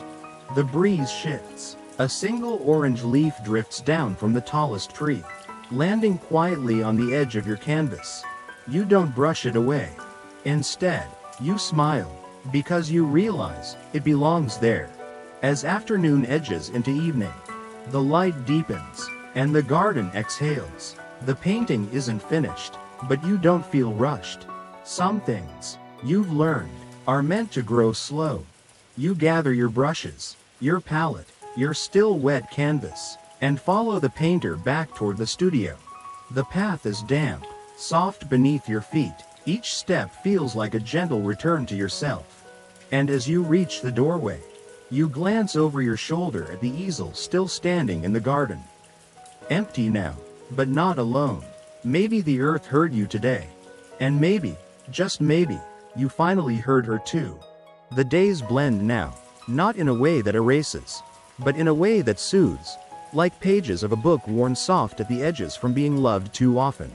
The breeze shifts. A single orange leaf drifts down from the tallest tree, landing quietly on the edge of your canvas. You don't brush it away. Instead, you smile, because you realize it belongs there. As afternoon edges into evening, the light deepens, and the garden exhales. The painting isn't finished, but you don't feel rushed. Some things, you've learned, are meant to grow slow. You gather your brushes, your palette, your still wet canvas, and follow the painter back toward the studio. The path is damp, soft beneath your feet. Each step feels like a gentle return to yourself. And as you reach the doorway, you glance over your shoulder at the easel still standing in the garden. Empty now, but not alone. Maybe the earth heard you today. And maybe, just maybe, you finally heard her too. The days blend now, not in a way that erases, but in a way that soothes, like pages of a book worn soft at the edges from being loved too often.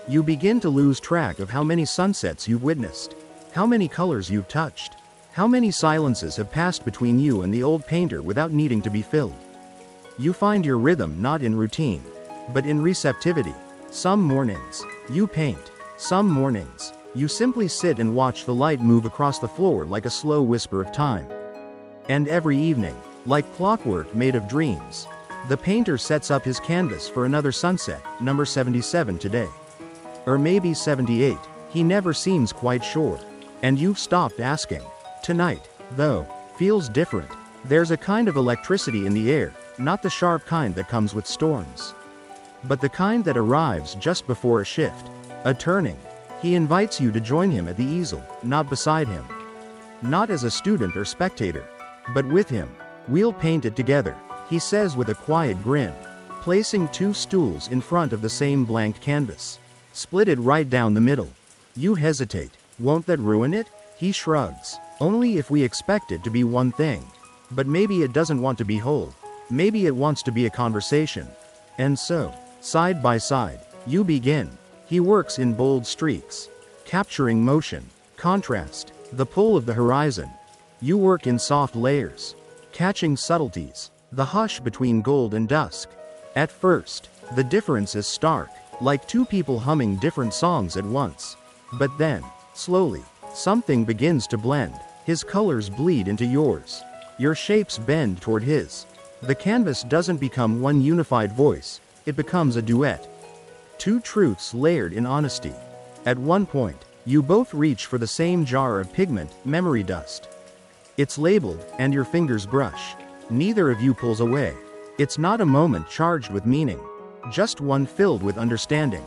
You begin to lose track of how many sunsets you've witnessed, how many colors you've touched, how many silences have passed between you and the old painter without needing to be filled. You find your rhythm not in routine, but in receptivity. Some mornings, you paint. Some mornings, you simply sit and watch the light move across the floor like a slow whisper of time. And every evening, like clockwork made of dreams, the painter sets up his canvas for another sunset, number 77 today. Or maybe 78, he never seems quite sure. And you've stopped asking. Tonight, though, feels different. There's a kind of electricity in the air, not the sharp kind that comes with storms, but the kind that arrives just before a shift, a turning. He invites you to join him at the easel, not beside him. Not as a student or spectator, but with him. We'll paint it together, he says with a quiet grin, placing two stools in front of the same blank canvas. Split it right down the middle. You hesitate. Won't that ruin it? He shrugs. Only if we expect it to be one thing. But maybe it doesn't want to be whole. Maybe it wants to be a conversation. And so, side by side, you begin. He works in bold streaks, capturing motion, contrast, the pull of the horizon. You work in soft layers, catching subtleties, the hush between gold and dusk. At first, the difference is stark, like two people humming different songs at once. But then, slowly, something begins to blend. His colors bleed into yours. Your shapes bend toward his. The canvas doesn't become one unified voice, it becomes a duet. Two truths layered in honesty. At one point, you both reach for the same jar of pigment, memory dust. It's labeled, and your fingers brush. Neither of you pulls away. It's not a moment charged with meaning, just one filled with understanding.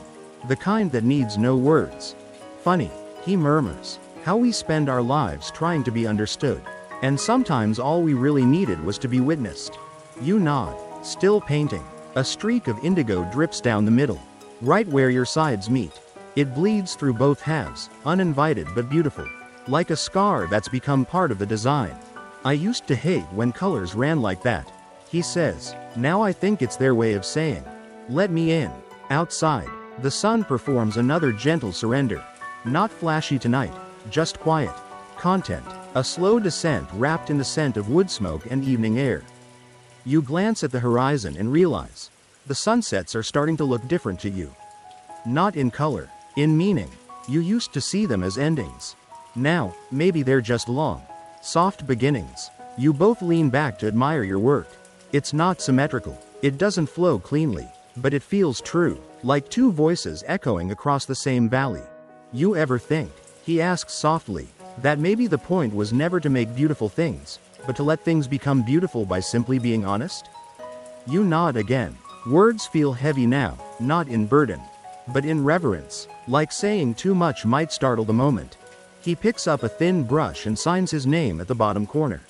The kind that needs no words. Funny, he murmurs, how we spend our lives trying to be understood. And sometimes all we really needed was to be witnessed. You nod, still painting. A streak of indigo drips down the middle, right where your sides meet. It bleeds through both halves, uninvited but beautiful, like a scar that's become part of the design. I used to hate when colors ran like that, he says. Now I think it's their way of saying, let me in. Outside, the sun performs another gentle surrender. Not flashy tonight, just quiet. Content, a slow descent wrapped in the scent of wood smoke and evening air. You glance at the horizon and realize, the sunsets are starting to look different to you. Not in color, in meaning. You used to see them as endings. Now, maybe they're just long, soft beginnings. You both lean back to admire your work. It's not symmetrical. It doesn't flow cleanly, but it feels true, like two voices echoing across the same valley. You ever think, he asks softly, that maybe the point was never to make beautiful things, but to let things become beautiful by simply being honest? You nod again. Words feel heavy now, not in burden, but in reverence, like saying too much might startle the moment. He picks up a thin brush and signs his name at the bottom corner.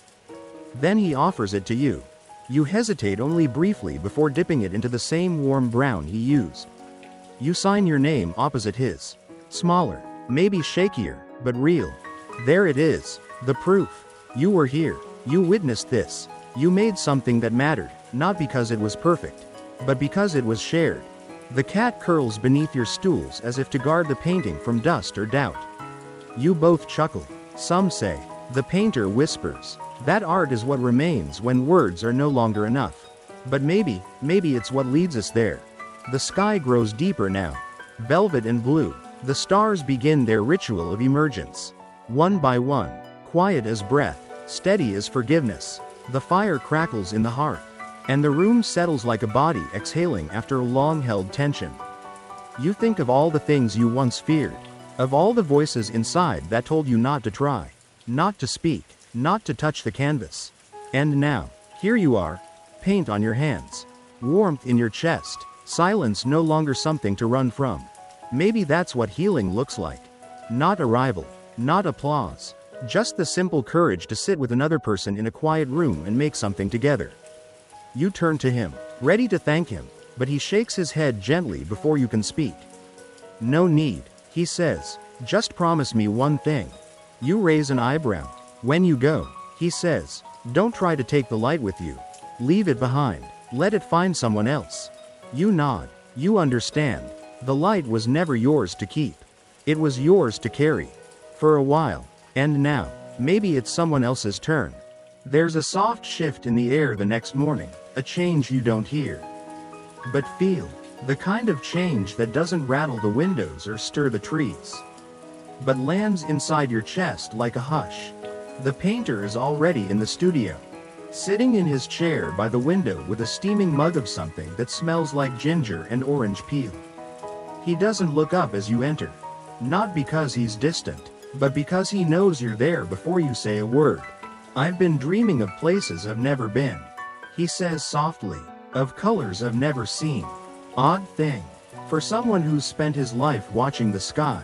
Then he offers it to you. You hesitate only briefly before dipping it into the same warm brown he used. You sign your name opposite his. Smaller, maybe shakier, but real. There it is, the proof. You were here. You witnessed this. You made something that mattered, not because it was perfect, but because it was shared. The cat curls beneath your stools as if to guard the painting from dust or doubt. You both chuckle. Some say, the painter whispers, that art is what remains when words are no longer enough. But maybe it's what leads us there. The sky grows deeper now, velvet and blue. The stars begin their ritual of emergence. One by one, quiet as breath, steady as forgiveness. The fire crackles in the hearth, and the room settles like a body exhaling after a long-held tension. You think of all the things you once feared, of all the voices inside that told you not to try, not to speak, not to touch the canvas. And now, here you are, paint on your hands, warmth in your chest, silence no longer something to run from. Maybe that's what healing looks like. Not arrival, not applause, just the simple courage to sit with another person in a quiet room and make something together. You turn to him, ready to thank him, but he shakes his head gently before you can speak. No need, he says, just promise me one thing. You raise an eyebrow. When you go, he says, don't try to take the light with you. Leave it behind. Let it find someone else. You nod. You understand. The light was never yours to keep. It was yours to carry. For a while. And now, maybe it's someone else's turn. There's a soft shift in the air the next morning, a change you don't hear, but feel. The kind of change that doesn't rattle the windows or stir the trees, but lands inside your chest like a hush. The painter is already in the studio, sitting in his chair by the window with a steaming mug of something that smells like ginger and orange peel. He doesn't look up as you enter, not because he's distant, but because he knows you're there before you say a word. I've been dreaming of places I've never been, he says softly, of colors I've never seen. Odd thing, for someone who's spent his life watching the sky.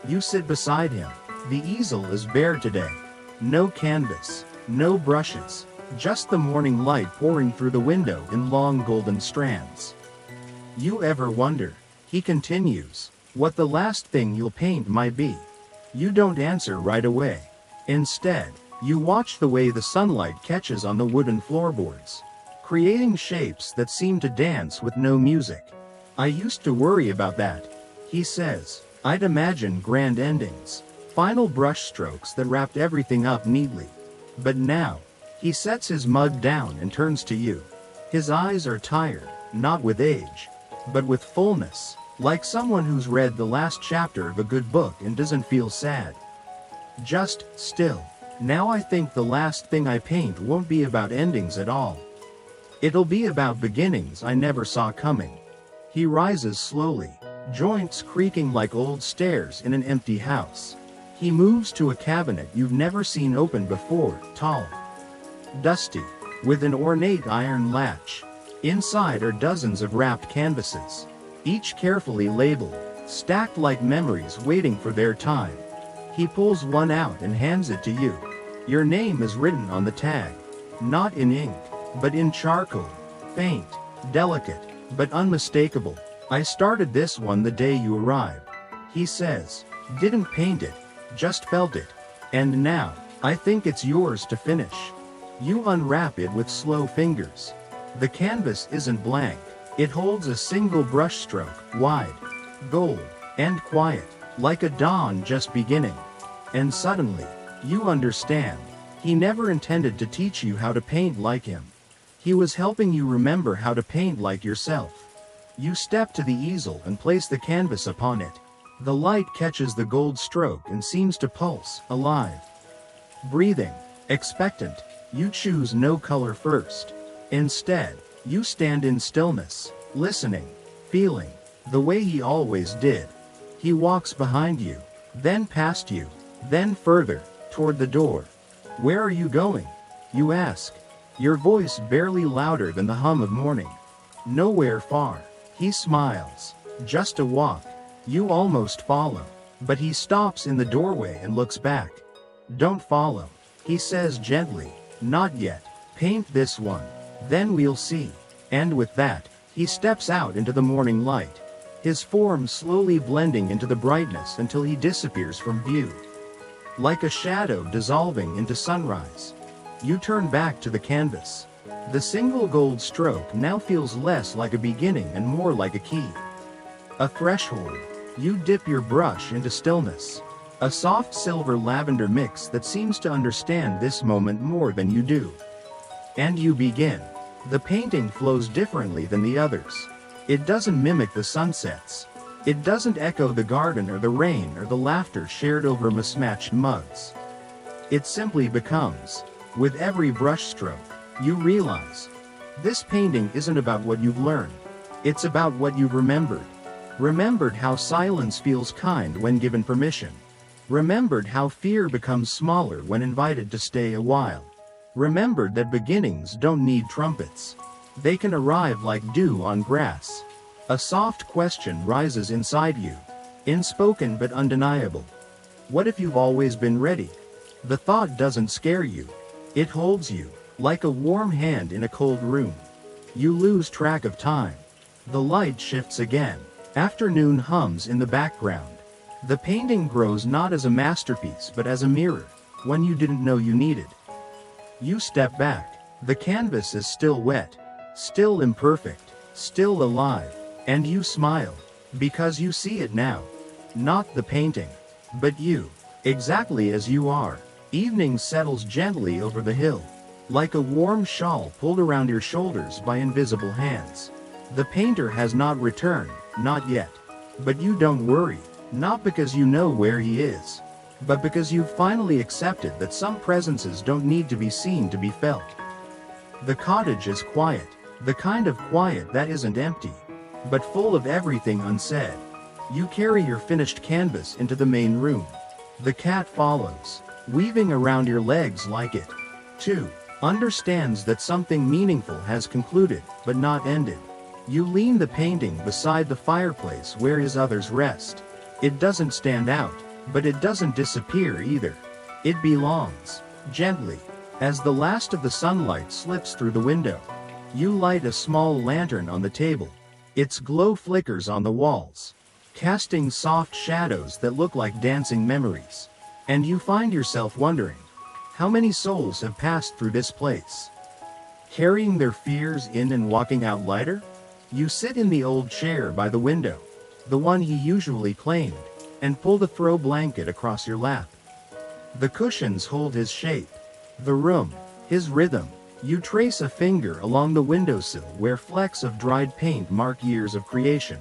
You sit beside him. The easel is bare today. No canvas, no brushes, just the morning light pouring through the window in long golden strands. You ever wonder, he continues, what the last thing you'll paint might be? You don't answer right away. Instead, you watch the way the sunlight catches on the wooden floorboards, creating shapes that seem to dance with no music. I used to worry about that, he says. I'd imagine grand endings, final brushstrokes that wrapped everything up neatly. But now, he sets his mug down and turns to you. His eyes are tired, not with age, but with fullness, like someone who's read the last chapter of a good book and doesn't feel sad. Just still. Now I think the last thing I paint won't be about endings at all. It'll be about beginnings I never saw coming. He rises slowly, joints creaking like old stairs in an empty house. He moves to a cabinet you've never seen open before, tall, dusty, with an ornate iron latch. Inside are dozens of wrapped canvases, each carefully labeled, stacked like memories waiting for their time. He pulls one out and hands it to you. Your name is written on the tag, not in ink, but in charcoal, faint, delicate, but unmistakable. I started this one the day you arrived, he says. Didn't paint it, just felt it. And now, I think it's yours to finish. You unwrap it with slow fingers. The canvas isn't blank. It holds a single brushstroke, wide, gold, and quiet, like a dawn just beginning. And suddenly, you understand. He never intended to teach you how to paint like him. He was helping you remember how to paint like yourself. You step to the easel and place the canvas upon it. The light catches the gold stroke and seems to pulse, alive. Breathing, expectant, you choose no color first. Instead, you stand in stillness, listening, feeling, the way he always did. He walks behind you, then past you, then further, toward the door. Where are you going? You ask, your voice barely louder than the hum of morning. Nowhere far. He smiles. Just a walk. You almost follow. But he stops in the doorway and looks back. Don't follow, he says gently. Not yet. Paint this one. Then we'll see. And with that, he steps out into the morning light, his form slowly blending into the brightness until he disappears from view. Like a shadow dissolving into sunrise. You turn back to the canvas. The single gold stroke now feels less like a beginning and more like a key. A threshold. You dip your brush into stillness. A soft silver lavender mix that seems to understand this moment more than you do. And you begin. The painting flows differently than the others. It doesn't mimic the sunsets. It doesn't echo the garden or the rain or the laughter shared over mismatched mugs. It simply becomes. With every brushstroke, you realize, this painting isn't about what you've learned. It's about what you've remembered. Remembered how silence feels kind when given permission. Remembered how fear becomes smaller when invited to stay a while. Remembered that beginnings don't need trumpets. They can arrive like dew on grass. A soft question rises inside you, inspoken but undeniable. What if you've always been ready? The thought doesn't scare you. It holds you, like a warm hand in a cold room. You lose track of time. The light shifts again. Afternoon hums in the background. The painting grows not as a masterpiece but as a mirror, one you didn't know you needed. You step back. The canvas is still wet, still imperfect, still alive, and you smile, because you see it now. Not the painting, but you, exactly as you are. Evening settles gently over the hill, like a warm shawl pulled around your shoulders by invisible hands. The painter has not returned, not yet. But you don't worry, not because you know where he is, but because you've finally accepted that some presences don't need to be seen to be felt. The cottage is quiet, the kind of quiet that isn't empty, but full of everything unsaid. You carry your finished canvas into the main room. The cat follows, weaving around your legs like it, too, understands that something meaningful has concluded, but not ended. You lean the painting beside the fireplace where his others rest. It doesn't stand out, but it doesn't disappear either. It belongs, gently, as the last of the sunlight slips through the window. You light a small lantern on the table. Its glow flickers on the walls, casting soft shadows that look like dancing memories. And you find yourself wondering, how many souls have passed through this place? Carrying their fears in and walking out lighter? You sit in the old chair by the window, the one he usually claimed, and pull the throw blanket across your lap. The cushions hold his shape, the room, his rhythm. You trace a finger along the windowsill where flecks of dried paint mark years of creation.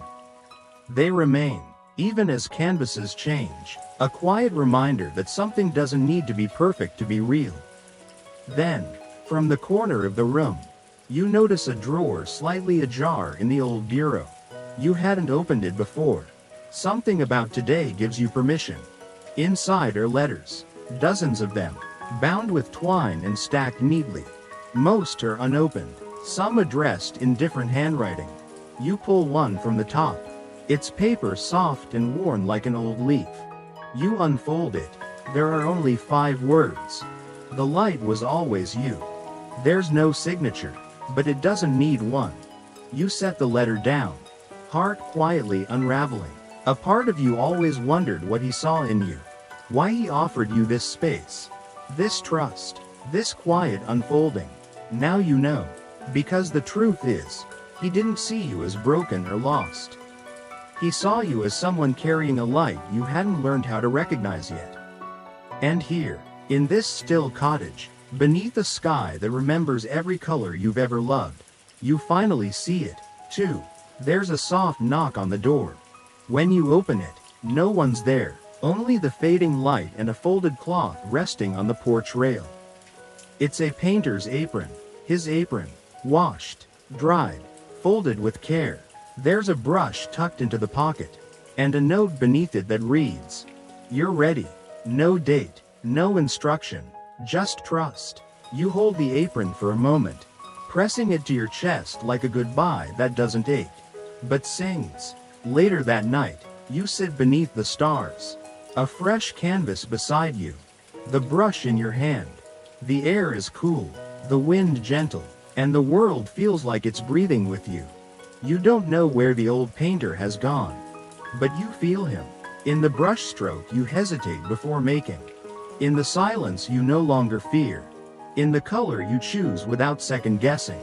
They remain, even as canvases change, a quiet reminder that something doesn't need to be perfect to be real. Then, from the corner of the room, you notice a drawer slightly ajar in the old bureau. You hadn't opened it before. Something about today gives you permission. Inside are letters, dozens of them, bound with twine and stacked neatly. Most are unopened, some addressed in different handwriting. You pull one from the top. Its paper soft and worn like an old leaf. You unfold it. There are only 5 words. The light was always you. There's no signature, but it doesn't need one. You set the letter down, heart quietly unraveling. A part of you always wondered what he saw in you, why he offered you this space, this trust, this quiet unfolding. Now you know, because the truth is, he didn't see you as broken or lost. He saw you as someone carrying a light you hadn't learned how to recognize yet. And here, in this still cottage, beneath a sky that remembers every color you've ever loved, you finally see it, too. There's a soft knock on the door. When you open it, No one's there, only the fading light and a folded cloth resting on the porch rail. It's a painter's apron, his apron, washed, dried, folded with care. There's a brush tucked into the pocket, and a note beneath it that reads, "You're ready." No date, no instruction, just trust. You hold the apron for a moment, pressing it to your chest like a goodbye that doesn't ache, but sings. Later that night, you sit beneath the stars, a fresh canvas beside you, the brush in your hand. The air is cool, the wind gentle, and the world feels like it's breathing with you. You don't know where the old painter has gone, but you feel him. In the brushstroke you hesitate before making. In the silence you no longer fear. In the color you choose without second guessing.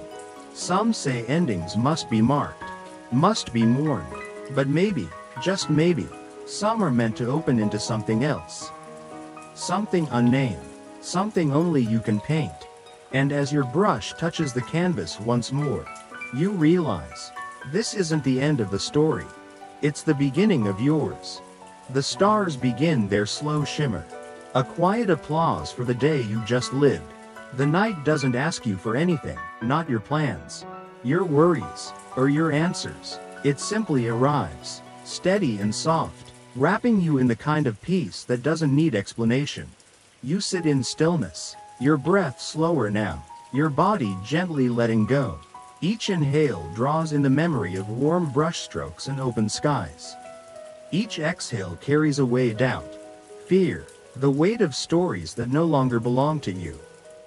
Some say endings must be marked, must be mourned, but maybe, just maybe, some are meant to open into something else. Something unnamed, something only you can paint. And as your brush touches the canvas once more, you realize, this isn't the end of the story. It's the beginning of yours. The stars begin their slow shimmer. A quiet applause for the day you just lived. The night doesn't ask you for anything, not your plans, your worries, or your answers. It simply arrives, steady and soft, wrapping you in the kind of peace that doesn't need explanation. You sit in stillness, your breath slower now, your body gently letting go. Each inhale draws in the memory of warm brushstrokes and open skies. Each exhale carries away doubt, fear, the weight of stories that no longer belong to you.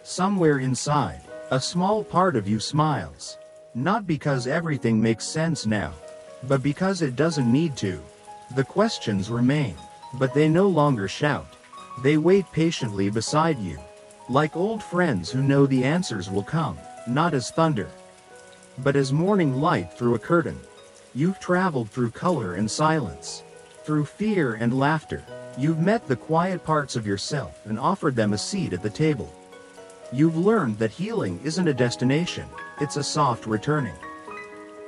Somewhere inside, a small part of you smiles. Not because everything makes sense now, but because it doesn't need to. The questions remain, but they no longer shout. They wait patiently beside you, like old friends who know the answers will come, not as thunder, but as morning light through a curtain. You've traveled through color and silence, through fear and laughter. You've met the quiet parts of yourself and offered them a seat at the table. You've learned that healing isn't a destination, it's a soft returning.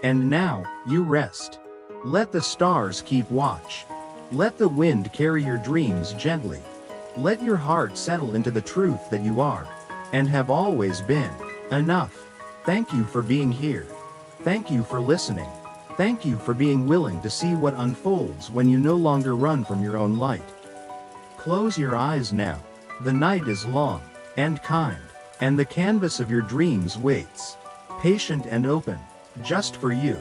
And now, you rest. Let the stars keep watch. Let the wind carry your dreams gently. Let your heart settle into the truth that you are, and have always been, enough. Thank you for being here. Thank you for listening. Thank you for being willing to see what unfolds when you no longer run from your own light. Close your eyes now. The night is long, and kind, and the canvas of your dreams waits, patient and open, just for you.